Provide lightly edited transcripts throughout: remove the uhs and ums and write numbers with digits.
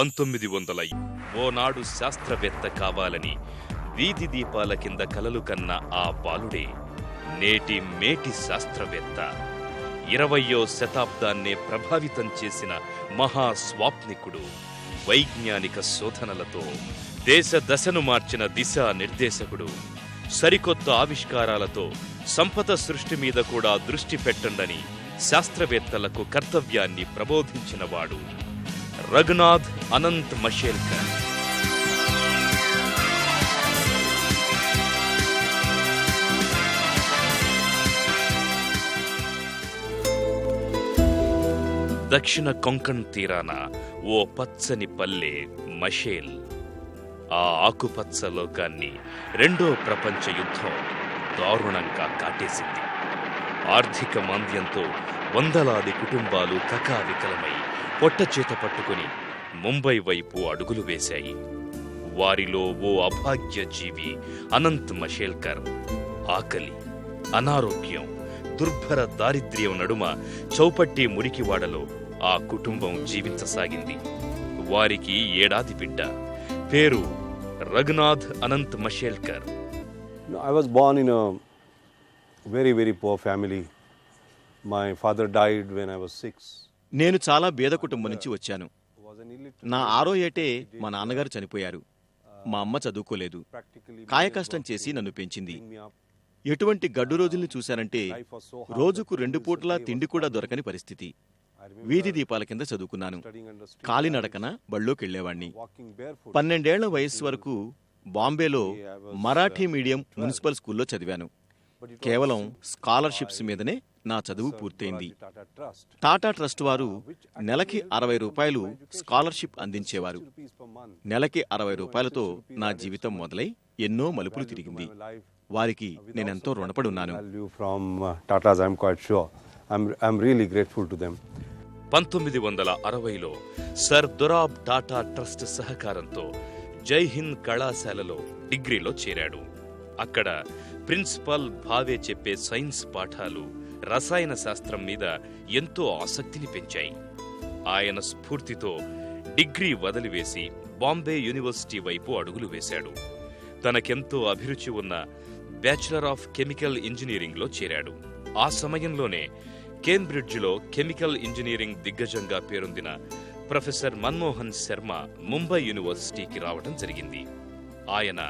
1900 ఓనాడు శాస్త్రవేత్త కావాలని వీధి దీపాల కింద కలలు కన్న ఆ బాలుడే నేటి మేటి శాస్త్రవేత్త. 20వ శతాబ్దాన్నే ప్రభావితం చేసిన మహాస్వాప్నికుడు. వైజ్ఞానిక శోధనలతో దేశ దశను మార్చిన దిశా నిర్దేశకుడు. సరికొత్త ఆవిష్కారాలతో సంపద సృష్టి మీద కూడా దృష్టి పెట్టండని శాస్త్రవేత్తలకు కర్తవ్యాన్ని ప్రబోధించినవాడు రఘునాథ్ అనంత్ మషేల్కర్. దక్షిణ కొంకణ్ తీరాన ఓ పచ్చని పల్లె మషేల్. ఆ ఆకుపచ్చ లోకాన్ని రెండో ప్రపంచ యుద్ధం దారుణంగా కాటేసింది. ఆర్థిక మాంద్యంతో వందలాది కుటుంబాలు కకావికలమై పొట్టచేత పట్టుకుని ముంబై వైపు అడుగులు వేశాయి. వారిలో ఓ అభాగ్య జీవి అనంత్ మషేల్కర్. ఆకలి, అనారోగ్యం, దుర్భర దారిద్ర్యం నడుమ చౌపట్టి మురికివాడలో ఆ కుటుంబం జీవించసాగింది. వారికి ఏడాది బిడ్డ. పేరు Raghunath Anant Mashelkar. I was born in a very, very poor family. My father died when I was 6. నేను చాలా పేద కుటుంబం నుంచి వచ్చాను. నా 6వ ఏటే మా నాన్నగారు చనిపోయారు. మా అమ్మ చదువుకోలేదు. కాయకష్టం చేసి నన్ను పెంచింది. ఎటువంటి గడ్డు రోజుల్ని చూశానంటే రోజుకు 2 పూటలా తిండి కూడా దొరకని పరిస్థితి. వీధి దీపాల కింద చదువుకున్నాను. కాలినడకన బళ్ళోకెళ్లేవాణ్ణి. 12 ఏళ్ల వయస్సు వరకు బాంబేలో మరాఠీ మీడియం మున్సిపల్ స్కూల్లో చదివాను. కేవలం స్కాలర్షిప్స్ మీదనే నా చదువు పూర్తయింది. టాటా ట్రస్ట్ వారు నెలకి 60 రూపాయలు స్కాలర్షిప్ అందించేవారు. నెలకి 60 రూపాయలతో నా జీవితం మొదలై ఎన్నో మలుపులు తిరిగింది. వారికి నేనెంతో రుణపడి ఉన్నాను. 1960లో సర్ దొరాబ్ టాటా ట్రస్ట్ సహకారంతో జైహింద్ కళాశాలలో డిగ్రీలో చేరాడు. అక్కడ ప్రిన్సిపల్ భావే చెప్పే సైన్స్ పాఠాలు రసాయన శాస్త్రం మీద ఎంతో ఆసక్తిని పెంచాయి. ఆయన స్ఫూర్తితో డిగ్రీ వదిలివేసి బాంబే యూనివర్సిటీ వైపు అడుగులు వేశాడు. తనకెంతో అభిరుచి ఉన్న బ్యాచిలర్ ఆఫ్ కెమికల్ ఇంజనీరింగ్లో చేరాడు. ఆ సమయంలోనే కేంబ్రిడ్జ్లో కెమికల్ ఇంజనీరింగ్ దిగ్గజంగా పేరొందిన ప్రొఫెసర్ మన్మోహన్ శర్మ ముంబై యూనివర్సిటీకి రావడం జరిగింది. ఆయన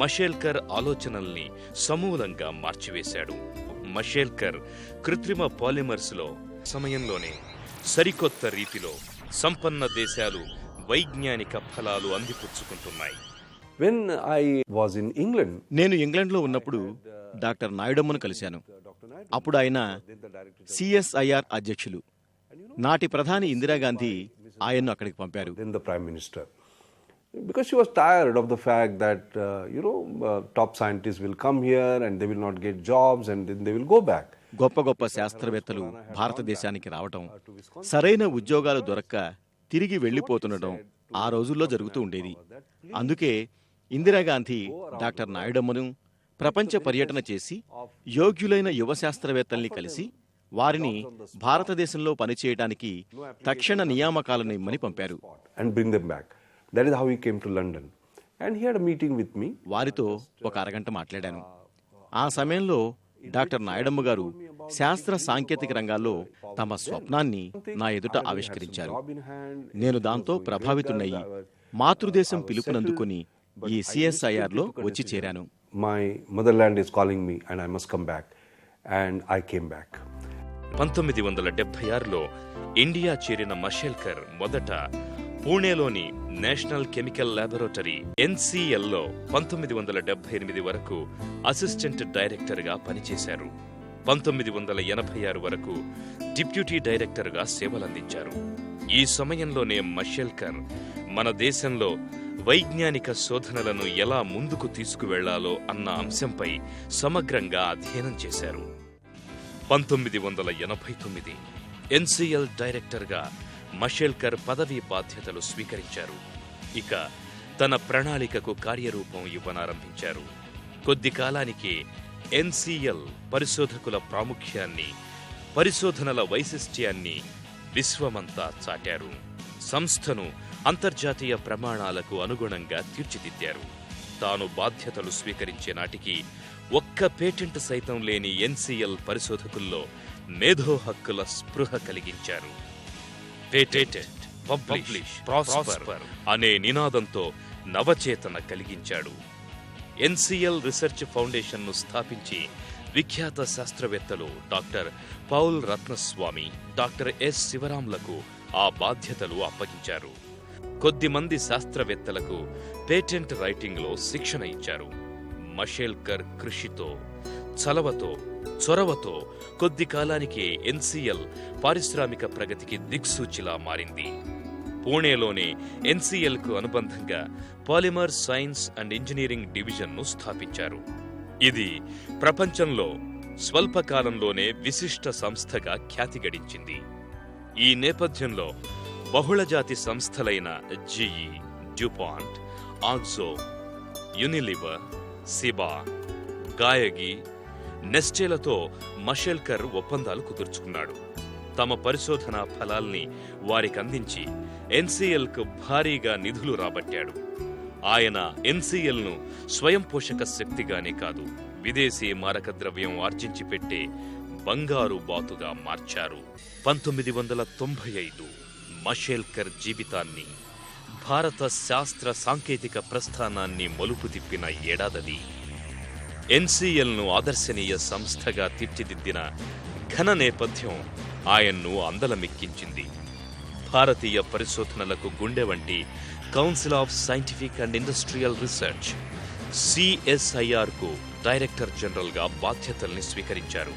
మషేల్కర్ ఆలోచనల్ని సమూలంగా మార్చివేశాడు. మషేల్కర్ కృత్రిమ పాలిమర్స్లో సమయంలోనే సరికొత్త రీతిలో సంపన్న దేశాలు వైజ్ఞానిక ఫలాలు అందిపుచ్చుకుంటున్నాయి. నేను ఇంగ్లాండ్లో ఉన్నప్పుడు డాక్టర్ నాయుడమ్మను కలిశాను. అప్పుడు ఆయన సిఎస్ఐఆర్ అధ్యక్షులు. నాటి ప్రధాని ఇందిరాగాంధీ ఆయన్ను అక్కడికి పంపారు. Because she was tired of the fact that top scientists will come here and they will not get jobs and then they will go back. గొప్ప గొప్ప శాస్త్రవేత్తలు భారతదేశానికి రావటం, సరైన ఉద్యోగాలు దొరక్క తిరిగి వెళ్లిపోతుండటం ఆ రోజుల్లో జరుగుతూ ఉండేది. అందుకే ఇందిరాగాంధీ డాక్టర్ నాయుడమ్మను ప్రపంచ పర్యటన చేసి యోగ్యులైన యువ శాస్త్రవేత్తల్ని కలిసి వారిని భారతదేశంలో పనిచేయడానికి తక్షణ నియామకాలను ఇమ్మని పంపారు. That is how he came to London and he had a meeting with me. వారితో ఒక అరగంట మాట్లాడాను. ఆ సమయంలో డాక్టర్ నాయుడమ్మ గారు శాస్త్ర సాంకేతిక రంగాల్లో తమ స్వప్నాన్ని నా ఎదుట ఆవిష్కరించారు. నేను దాంతో ప్రభావితున్నయ్యి మాతృదేశం పిలుపునందుకొని ఈ సిఎస్ఐఆర్లో వచ్చి చేరాను. My motherland is calling me and I must come back and I came back. 1976లో ఇండియా చేరిన మషేల్కర్ మొదట పూణేలోని నేషనల్ కెమికల్ ల్యాబొరేటరీ ఎన్సిఎల్లో 1978 వరకు అసిస్టెంట్ డైరెక్టర్గా పనిచేశారు. 1986 వరకు డిప్యూటీ డైరెక్టర్గా సేవలందించారు. ఈ సమయంలోనే మషేల్కర్ మన దేశంలో వైజ్ఞానిక శోధనలను ఎలా ముందుకు తీసుకువెళ్లాలో అన్న అంశంపై సమగ్రంగా అధ్యయనం చేశారు. 1989 ఎన్సిఎల్ డైరెక్టర్గా మషేల్కర్ పదవీ బాధ్యతలు స్వీకరించారు. ఇక తన ప్రణాళికకు కార్యరూపం ఇవ్వనారంభించారు. కొద్ది కాలానికి ఎన్సిఎల్ పరిశోధకుల ప్రాముఖ్యాన్ని, పరిశోధనల వైశిష్ట్యాన్ని విశ్వమంతా చాటారు. సంస్థను అంతర్జాతీయ ప్రమాణాలకు అనుగుణంగా తీర్చిదిద్దారు. తాను బాధ్యతలు స్వీకరించే నాటికి ఒక్క పేటెంట్ సైతం లేని ఎన్సీఎల్ పరిశోధకుల్లో మేధో హక్కుల స్పృహ కలిగించారు. పేటెంట్, పబ్లిష్, ప్రాస్పర్ అనే నినాదంతో నవచేతన కలిగించాడు. ఎన్సీఎల్ రీసెర్చ్ ఫౌండేషన్ను స్థాపించి విఖ్యాత శాస్త్రవేత్తలు doctor Paul Ratnaswamy, doctor S శివరాంలకు ఆ బాధ్యతలు అప్పగించారు. కొద్దిమంది శాస్త్రవేత్తలకు పేటెంట్ రైటింగ్లో శిక్షణ ఇచ్చారు. మషేల్కర్ కృషితో, చలవతో, చొరవతో కొద్ది కాలానికి ఎన్సీఎల్ పారిశ్రామిక ప్రగతికి దిక్సూచిలా మారింది. పూణేలోనే ఎన్సీఎల్కు అనుబంధంగా పాలిమర్ సైన్స్ అండ్ ఇంజనీరింగ్ డివిజన్ను స్థాపించారు. ఇది ప్రపంచంలో స్వల్పకాలంలోనే విశిష్ట సంస్థగా ఖ్యాతి గడించింది. ఈ నేపథ్యంలో బహుళజాతి సంస్థలైన GE, DuPont, ఆక్జో, Unilever, Siba, గాయగి, నెస్టేలతో Mashelkar ఒప్పందాలు కుదుర్చుకున్నాడు. తమ పరిశోధనా ఫలాల్ని వారికందించి ఎన్సీఎల్కు భారీగా నిధులు రాబట్టాడు. ఆయన ఎన్సీఎల్ను స్వయం పోషక శక్తిగానే కాదు, విదేశీ మారక ద్రవ్యం ఆర్జించి పెట్టే బంగారు బాతుగా మార్చారు. 1995 మషేల్కర్ జీవితాన్ని, భారత శాస్త్ర సాంకేతిక ప్రస్థానాన్ని మలుపు తిప్పిన ఏడాదది. ఎన్సీఎల్ను ఆదర్శనీయ సంస్థగా తీర్చిదిద్దిన ఘన నేపథ్యం ఆయన్ను అందలమెక్కించింది. భారతీయ పరిశోధనలకు గుండె వంటి council of scientific and industrial research సిఎస్ఐఆర్కు డైరెక్టర్ జనరల్గా బాధ్యతల్ని స్వీకరించారు.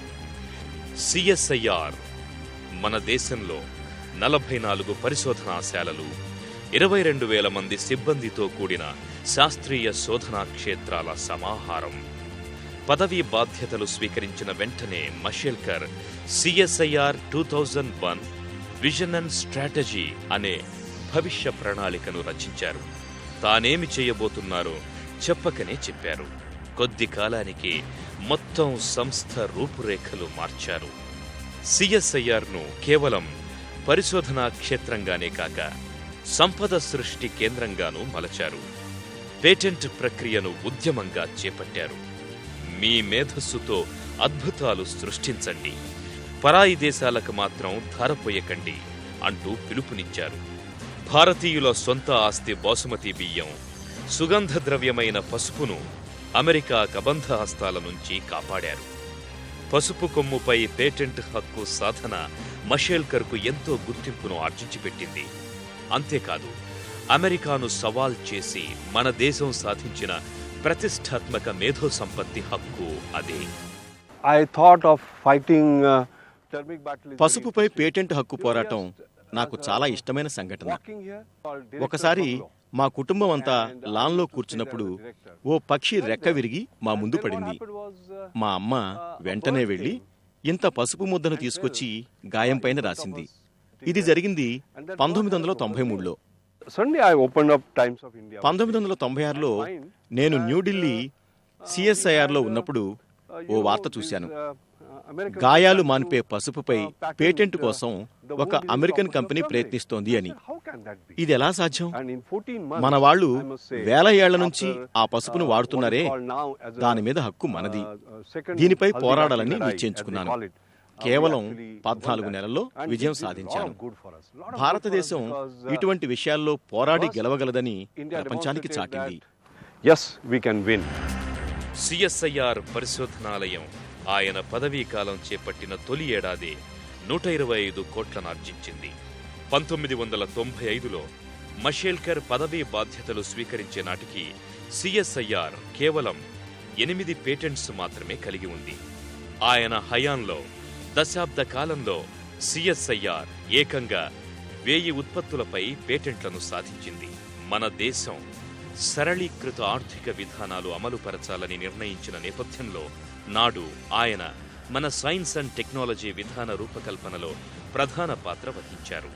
సిఎస్ఐఆర్ మన దేశంలో 44 పరిశోధనాశాలలు, 22,000 మంది సిబ్బందితో కూడిన శాస్త్రీయ శోధనా క్షేత్రాల సమాహారం. పదవీ బాధ్యతలు స్వీకరించిన వెంటనే Mashelkar CSIR 2001 vision and strategy అనే భవిష్య ప్రణాళికను రచించారు. తానేమి చేయబోతున్నారో చెప్పకనే చెప్పారు. కొద్ది కాలానికి మొత్తం సంస్థ రూపురేఖలు మార్చారు. సిఎస్ఐఆర్ను కేవలం పరిశోధనా క్షేత్రంగానే కాక సంపద సృష్టి కేంద్రంగానూ మలచారు. పేటెంట్ ప్రక్రియను ఉద్యమంగా చేపట్టారు. మీ మేధస్సుతో అద్భుతాలు సృష్టించండి, పరాయి దేశాలకు మాత్రం ధారపోయకండి అంటూ పిలుపునిచ్చారు. భారతీయుల సొంత ఆస్తి బాసుమతి బియ్యం, సుగంధ ద్రవ్యమైన పసుపును అమెరికా కబంధ హస్తాల నుంచి కాపాడారు. పసుపు కొమ్ముపై పేటెంట్ హక్కు సాధన మషేల్కర్కు ఎంతో గుర్తింపును ఆర్జించిపెట్టింది. అంతేకాదు, అమెరికాను సవాల్ చేసి మన దేశం సాధించిన ప్రతిష్టాత్మక మేధో సంపత్తి హక్కు అదే. I thought of fighting turmeric battle. పసుపుపై పేటెంట్ హక్కు పోరాటం నాకు చాలా ఇష్టమైన సంఘటన. ఒకసారి మా కుటుంబం అంతా లాన్లో కూర్చున్నప్పుడు ఓ పక్షి రెక్క విరిగి మా ముందు పడింది. మా అమ్మ వెంటనే వెళ్లి ఇంత పసుపు ముద్దను తీసుకొచ్చి గాయం పైన రాసింది. ఇది జరిగింది 1993లో. 1996లో నేను న్యూఢిల్లీ సిఎస్ఐఆర్లో ఉన్నప్పుడు ఓ వార్త చూశాను. గాయాలు మాన్పే పసుపుపై పేటెంట్ కోసం ఒక అమెరికన్ కంపెనీ ప్రయత్నిస్తోంది అని. ఇది ఎలా సాధ్యం? మన వాళ్ళు 1000 ఏళ్ల నుంచి ఆ పసుపును వాడుతున్నారే, దాని మీద హక్కు మనది. దీనిపై పోరాడాలని నిశ్చయించుకున్నాను. కేవలం 14 నెలల్లో విజయం సాధించాను. భారతదేశం ఇటువంటి విషయాల్లో పోరాడి గెలవగలదని ప్రపంచానికి చాటింది. సిఎస్ఐఆర్ పరిశోధనాలయం ఆయన పదవీ కాలం చేపట్టిన తొలి ఏడాదే 125 కోట్లనార్జించింది. 1995లో మషేల్కర్ పదవీ బాధ్యతలు స్వీకరించే నాటికి సిఎస్ఐఆర్ కేవలం 8 పేటెంట్స్ మాత్రమే కలిగి ఉంది. ఆయన హయాంలో దశాబ్ద కాలంలో సిఎస్ఐఆర్ ఏకంగా 1000 ఉత్పత్తులపై పేటెంట్లను సాధించింది. మన దేశం సరళీకృత ఆర్థిక విధానాలు అమలుపరచాలని నిర్ణయించిన నేపథ్యంలో నాడు ఆయన మన సైన్స్ అండ్ టెక్నాలజీ విధాన రూపకల్పనలో ప్రధాన పాత్ర వహించారు.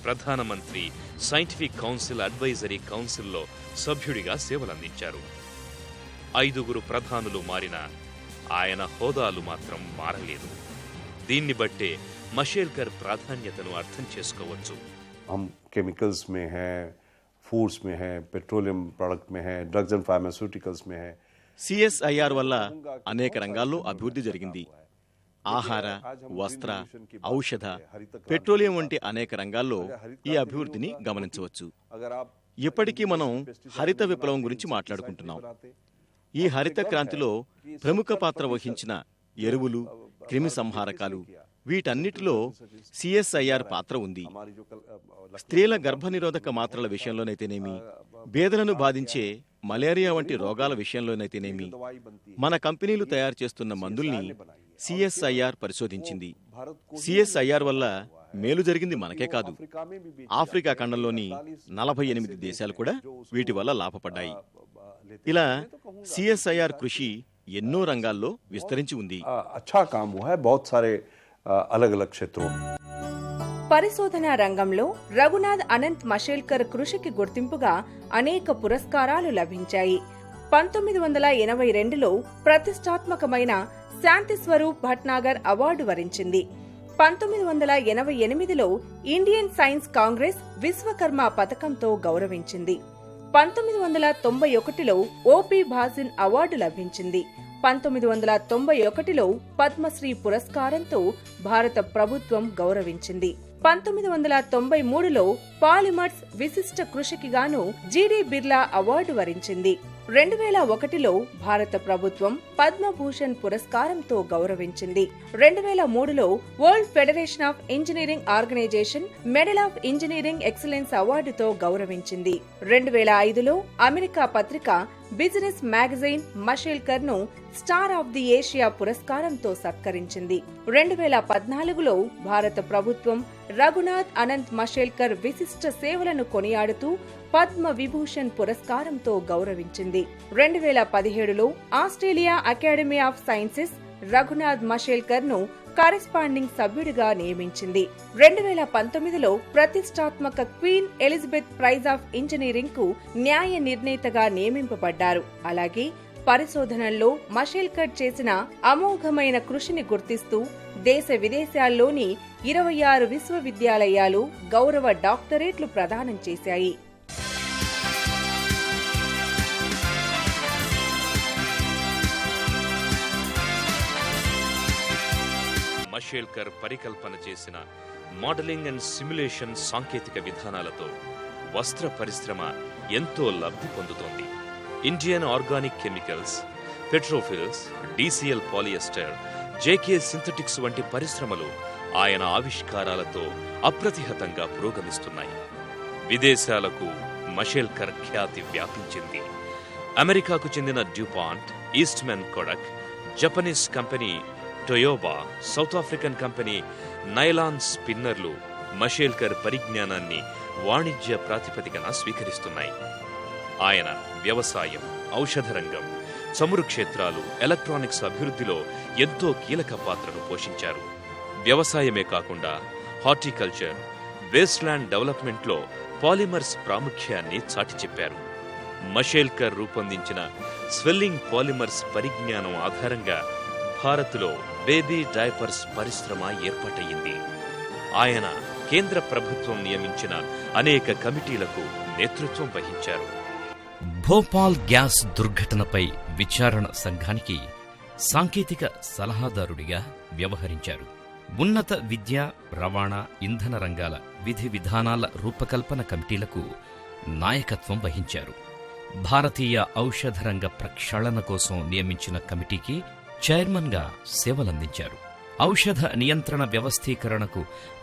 ప్రధానమంత్రి సైంటిఫిక్ కౌన్సిల్ అడ్వైజరీ కౌన్సిల్లో సభ్యుడిగా సేవలందించారు. 5 ప్రధానులు మారినా ఆయన హోదాలు మాత్రం మారలేదు. దీన్ని బట్టే మషేల్కర్ ప్రాధాన్యతను అర్థం చేసుకోవచ్చు. हम केमिकल्स में हैं, फूड्स में हैं, पेट्रोलियम प्रोडक्ट में हैं, ड्रग्स एंड फार्मास्यूटिकल्स में हैं। సిఎస్ఐఆర్ వల్ల అనేక రంగాల్లో అభివృద్ధి జరిగింది. ఆహార, వస్త్ర, ఔషధ, పెట్రోలియం వంటి అనేక రంగాల్లో ఈ అభివృద్ధిని గమనించవచ్చు. ఇప్పటికీ మనం హరిత విప్లవం గురించి మాట్లాడుకుంటున్నాం. ఈ హరిత క్రాంతిలో ప్రముఖ పాత్ర వహించిన ఎరువులు, క్రిమి సంహారకాలు, వీటన్నిటిలో సిఎస్ఐఆర్ పాత్ర ఉంది. స్త్రీల గర్భనిరోధక మాత్రల విషయంలోనైతేనేమి, బేదలను బాధించే మలేరియా వంటి రోగాల విషయంలోనైతేనేమి, మన కంపెనీలు తయారు చేస్తున్న మందుల్ని సిఎస్ఐఆర్ పరిశోధించింది. సిఎస్ఐఆర్ వల్ల మేలు జరిగింది మనకే కాదు, ఆఫ్రికా ఖండంలోని 48 దేశాలు కూడా వీటి వల్ల లాభపడ్డాయి. ఇలా సిఎస్ఐఆర్ కృషి ఎన్నో రంగాల్లో విస్తరించి ఉంది. अच्छा काम हुआ है बहुत सारे अलग अलग क्षेत्रों में. పరిశోధనా రంగంలో రఘునాథ్ అనంత్ మషేల్కర్ కృషికి గుర్తింపుగా అనేక పురస్కారాలు లభించాయి. 1982లో ప్రతిష్టాత్మకమైన శాంతి స్వరూప్ భట్నాగర్ అవార్డు వరించింది. 1988లో ఇండియన్ సైన్స్ కాంగ్రెస్ విశ్వకర్మ పథకంతో గౌరవించింది. 1991లో ఓపీ భాసిన్ అవార్డు లభించింది. 1991లో పద్మశ్రీ పురస్కారంతో భారత ప్రభుత్వం గౌరవించింది. 1993లో పాలిమర్స్ విశిష్ట కృషికి గాను జీడీ బిర్లా అవార్డు వరించింది. 2001లో భారత ప్రభుత్వం పద్మభూషణ్ పురస్కారంతో గౌరవించింది. 2003లో world federation of engineering organization medal of engineering excellence అవార్డుతో గౌరవించింది. 2005లో అమెరికా పత్రిక బిజినెస్ మ్యాగజైన్ మషేల్కర్ ను స్టార్ ఆఫ్ ది ఏషియా పురస్కారంతో సత్కరించింది. 2014లో భారత ప్రభుత్వం రఘునాథ్ అనంత్ మషేల్కర్ విశిష్ట సేవలను కొనియాడుతూ పద్మ విభూషణ్ పురస్కారంతో గౌరవించింది. 2017లో Australia academy of sciences Raghunath Mashelkar ను కరెస్పాండింగ్ సభ్యుడిగా నియమించింది. 2019లో ప్రతిష్టాత్మక Queen Elizabeth prize of engineering కు న్యాయ నిర్ణేతగా నియమింపబడ్డారు. అలాగే పరిశోధనల్లో మషేల్కర్ చేసిన అమోఘమైన కృషిని గుర్తిస్తూ దేశ విదేశాల్లోని 26 విశ్వవిద్యాలయాలు గౌరవ డాక్టరేట్లు ప్రదానం చేశాయి. మషేల్కర్ పరికల్పన చేసిన మోడలింగ్ అండ్ సిమ్యులేషన్ సాంకేతిక విధానాలతో వస్త్ర పరిశ్రమ ఎంతో లబ్ధి పొందుతోంది. Indian organic chemicals, Petrofils, DCL polyester, JK synthetics వంటి పరిశ్రమలు ఆయన ఆవిష్కారాలతో అప్రతిహతంగా పురోగమిస్తున్నాయి. విదేశాలకు మషేల్కర్ ఖ్యాతి వ్యాపించింది. అమెరికాకు చెందిన DuPont, Eastman Kodak, Japanese company Toyobo, south African company nylon స్పిన్నర్లు మషేల్కర్ పరిజ్ఞానాన్ని వాణిజ్య ప్రాతిపదికన స్వీకరిస్తున్నాయి. ఆయన వ్యవసాయం, ఔషధ రంగం, చమురు క్షేత్రాలు, ఎలక్ట్రానిక్స్ అభివృద్ధిలో ఎంతో కీలక పాత్రను పోషించారు. వ్యవసాయమే కాకుండా హార్టికల్చర్, వేస్ట్లాండ్ డెవలప్మెంట్లో పాలిమర్స్ ప్రాముఖ్యాన్ని చాటి చెప్పారు. మషేల్కర్ రూపొందించిన స్వెల్లింగ్ పాలిమర్స్ పరిజ్ఞానం ఆధారంగా భారత్లో బేబీ డైపర్స్ పరిశ్రమ ఏర్పాటయ్యింది. ఆయన కేంద్ర ప్రభుత్వం నియమించిన అనేక కమిటీలకు నేతృత్వం వహించారు. భోపాల్ గ్యాస్ దుర్ఘటనపై విచారణ సంఘానికి సాంకేతిక సలహాదారుడిగా వ్యవహరించారు. ఉన్నత విద్య, రవాణా, ఇంధన రంగాల విధి విధానాల రూపకల్పన కమిటీలకు నాయకత్వం వహించారు. భారతీయ ఔషధ రంగ ప్రక్షాళన కోసం నియమించిన కమిటీకి చైర్మన్గా సేవలందించారు. ఔషధ నియంత్రణ వ్యవస్థీకరణకు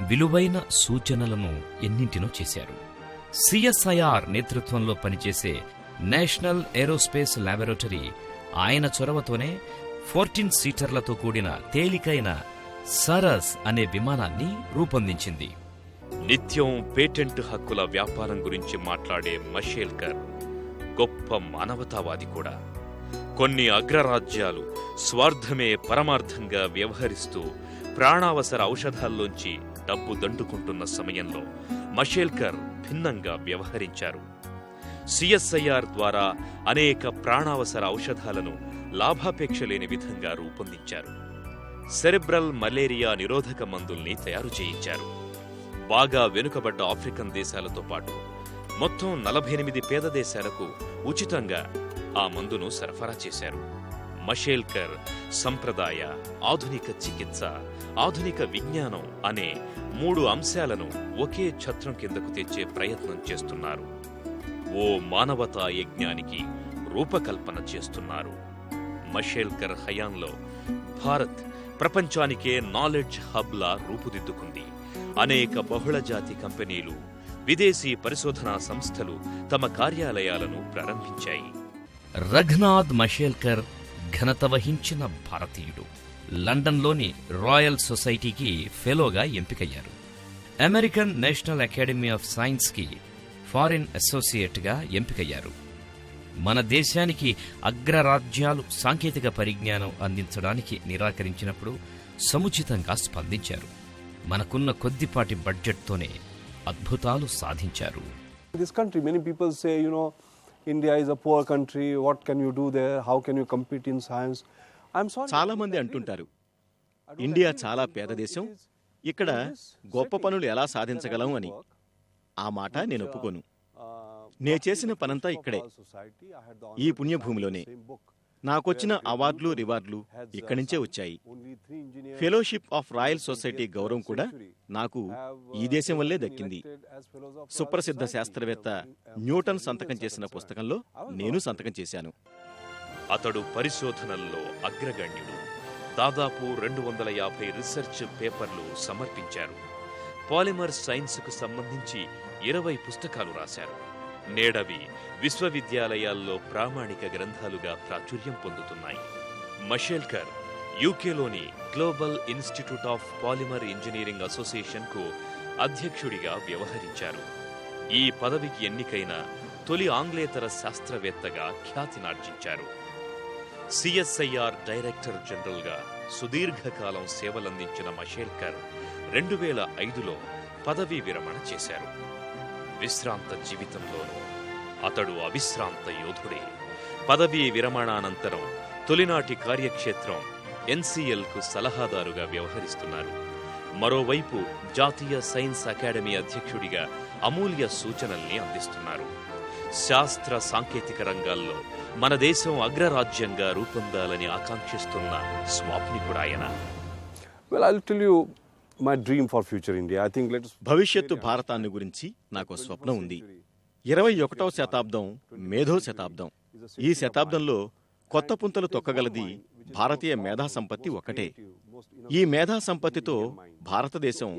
విలువైన సూచనలను ఎన్నింటినో చేశారు. సిఎస్ఐఆర్ నేతృత్వంలో పనిచేసే నేషనల్ ఏరోస్పేస్ ల్యాబొరేటరీ ఆయన చొరవతోనే 14 సీటర్లతో కూడిన తేలికైన సరస్ అనే విమానాన్ని రూపొందించింది. నిత్యం పేటెంట్ హక్కుల వ్యాపారం గురించి మాట్లాడే మషేల్కర్ గొప్ప మానవతావాది కూడా. కొన్ని అగ్రరాజ్యాలు స్వార్థమే పరమార్థంగా వ్యవహరిస్తూ ప్రాణావసర ఔషధాల్లోంచి డబ్బు దండుకుంటున్న సమయంలో మషేల్కర్ భిన్నంగా వ్యవహరించారు. సిఎస్ఐఆర్ ద్వారా అనేక ప్రాణావసర ఔషధాలను లాభాపేక్ష లేని విధంగా రూపొందించారు. సెరెబ్రల్ మలేరియా నిరోధక మందుల్ని తయారు చేయించారు. బాగా వెనుకబడ్డ ఆఫ్రికన్ దేశాలతో పాటు మొత్తం 48 పేద దేశాలకు ఉచితంగా ఆ మందును సరఫరా చేశారు. మషేల్కర్ సంప్రదాయ, ఆధునిక చికిత్స, ఆధునిక విజ్ఞానం అనే 3 అంశాలను ఒకే ఛత్రం కిందకు తెచ్చే ప్రయత్నం చేస్తున్నారు. ఓ మానవతా యజ్ఞానికి రూపకల్పన చేస్తున్నారు. మషేల్కర్ హయాంలో భారత్ ప్రపంచానికే నాలెడ్జ్ హబ్లా రూపుదిద్దుకుంది. అనేక బహుళజాతి కంపెనీలు, విదేశీ పరిశోధనా సంస్థలు తమ కార్యాలయాలను ప్రారంభించాయి. రఘునాథ్ మషేల్కర్ ఘనత వహించిన భారతీయుడు. లండన్లోని రాయల్ సొసైటీకి ఫెలోగా ఎంపికయ్యారు. అమెరికన్ నేషనల్ అకాడమీ ఆఫ్ సైన్స్కి ఫారిన్ అసోసియేట్గా ఎంపికయ్యారు. మన దేశానికి అగ్రరాజ్యాలు సాంకేతిక పరిజ్ఞానం అందించడానికి నిరాకరించినప్పుడు సముచితంగా స్పందించారు. మనకున్న కొద్దిపాటి బడ్జెట్తోనే అద్భుతాలు సాధించారు. This country, many people say, India is a poor country. What can you do there? How can you compete in science? I'm sorry. చాలా మంది అంటుంటారు, ఇండియా చాలా పేద దేశం, ఇక్కడ గొప్ప పనులు ఎలా సాధించగలం అని. ఆ మాట నేను ఒప్పుకోను. నే చేసిన పనంతా ఇక్కడే, ఈ పుణ్యభూమిలోనే. నాకొచ్చిన అవార్డులు, రివార్డులు ఇక్కడి నుంచే వచ్చాయి. ఫెలోషిప్ ఆఫ్ రాయల్ సొసైటీ గౌరవం కూడా నాకు ఈ దేశం వల్లే దక్కింది. సుప్రసిద్ధ శాస్త్రవేత్త న్యూటన్ సంతకం చేసిన పుస్తకంలో నేను సంతకం చేశాను. అతడు పరిశోధనల్లో అగ్రగణ్యుడు. దాదాపు 250 రీసెర్చ్ పేపర్లు సమర్పించారు. పాలిమర్ సైన్స్కు సంబంధించి 20 పుస్తకాలు రాశారు. నేడవి విశ్వవిద్యాలయాల్లో ప్రామాణిక గ్రంథాలుగా ప్రాచుర్యం పొందుతున్నాయి. మషేల్కర్ యూకేలోని global institute of polymer engineering అసోసియేషన్కు అధ్యక్షుడిగా వ్యవహరించారు. ఈ పదవికి ఎన్నికైన తొలి ఆంగ్లేతర శాస్త్రవేత్తగా ఖ్యాతినార్జించారు. సిఎస్ఐఆర్ డైరెక్టర్ జనరల్గా సుదీర్ఘకాలం సేవలందించిన మషేల్కర్ 2005లో పదవీ విరమణ చేశారు. విశ్రాంత జీవితంలోనూ అతడు అవిశ్రాంత యోధుడే. పదవీ విరమణానంతరం తొలినాటి కార్యక్షేత్రం ఎన్సిఎల్కు సలహాదారుగా వ్యవహరిస్తున్నారు. మరోవైపు జాతీయ సైన్స్ అకాడమీ అధ్యక్షుడిగా అమూల్య సూచనల్ని అందిస్తున్నారు. శాస్త్ర సాంకేతిక రంగాల్లో మన దేశం అగ్రరాజ్యంగా రూపొందాలని ఆకాంక్షిస్తున్న స్వాప్నికుడాయన. Well, I'll tell you my dream for future India. I think భవిష్యత్తు భారతాన్ని గురించి నాకు స్వప్నం ఉంది. 21వ శతాబ్దం మేధో శతాబ్దం. ఈ శతాబ్దంలో కొత్త పుంతలు తొక్కగలది భారతీయ మేధా సంపత్తి ఒక్కటే. ఈ మేధా సంపత్తితో భారతదేశం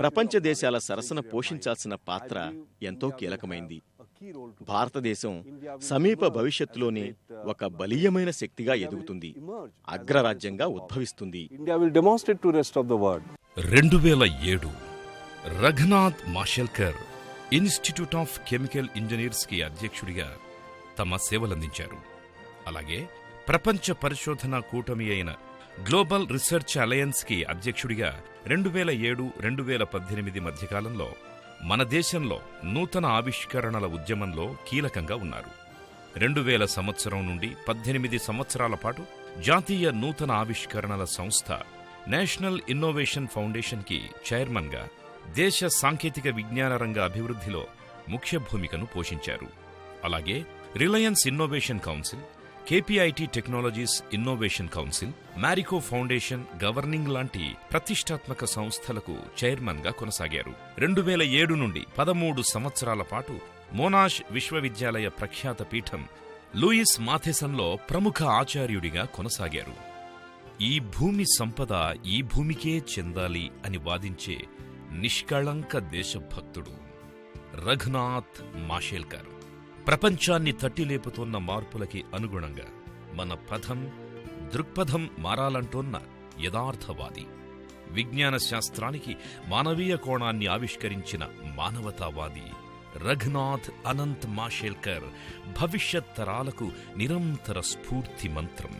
ప్రపంచ దేశాల సరసన పోషించాల్సిన పాత్ర ఎంతో కీలకమైంది. భారతదేశం సమీప భవిష్యత్తులోనే ఒక బలీయమైన శక్తిగా ఎదుగుతుంది, అగ్రరాజ్యంగా ఉద్భవిస్తుంది. India will demonstrate to rest of the world. 2007 Raghunath Mashelkar institute of chemical ఇంజనీర్స్కి అధ్యక్షుడిగా తమ సేవలందించారు. అలాగే ప్రపంచ పరిశోధన కూటమి అయిన గ్లోబల్ రీసెర్చ్ అలయన్స్కి అధ్యక్షుడిగా 2007-2018 మధ్యకాలంలో మన దేశంలో నూతన ఆవిష్కరణల ఉద్యమంలో కీలకంగా ఉన్నారు. 2000 సంవత్సరం నుండి 18 సంవత్సరాల పాటు జాతీయ నూతన ఆవిష్కరణల సంస్థ నేషనల్ ఇన్నోవేషన్ ఫౌండేషన్కి చైర్మన్గా దేశ సాంకేతిక విజ్ఞాన రంగ అభివృద్ధిలో ముఖ్య భూమికను పోషించారు. అలాగే Reliance innovation council, KPIT technologies innovation council, Marico foundation governing లాంటి ప్రతిష్టాత్మక సంస్థలకు చైర్మన్గా కొనసాగారు. 2007 నుండి 13 సంవత్సరాల పాటు మోనాష్ విశ్వవిద్యాలయ ప్రఖ్యాత పీఠం లూయిస్ మాథెసన్లో ప్రముఖ ఆచార్యుడిగా కొనసాగారు. ఈ భూమి సంపద ఈ భూమికే చెందాలి అని వాదించే నిష్కళంక దేశభక్తుడు రఘునాథ్ మషేల్కర్. ప్రపంచాన్ని తట్టిలేపుతోన్న మార్పులకి అనుగుణంగా మన దృక్పథం మారాలంటోన్న యథార్థవాది. విజ్ఞాన శాస్త్రానికి మానవీయ కోణాన్ని ఆవిష్కరించిన మానవతావాది రఘునాథ్ అనంత్ మషేల్కర్ భవిష్యత్ తరాలకు నిరంతర స్ఫూర్తి మంత్రం.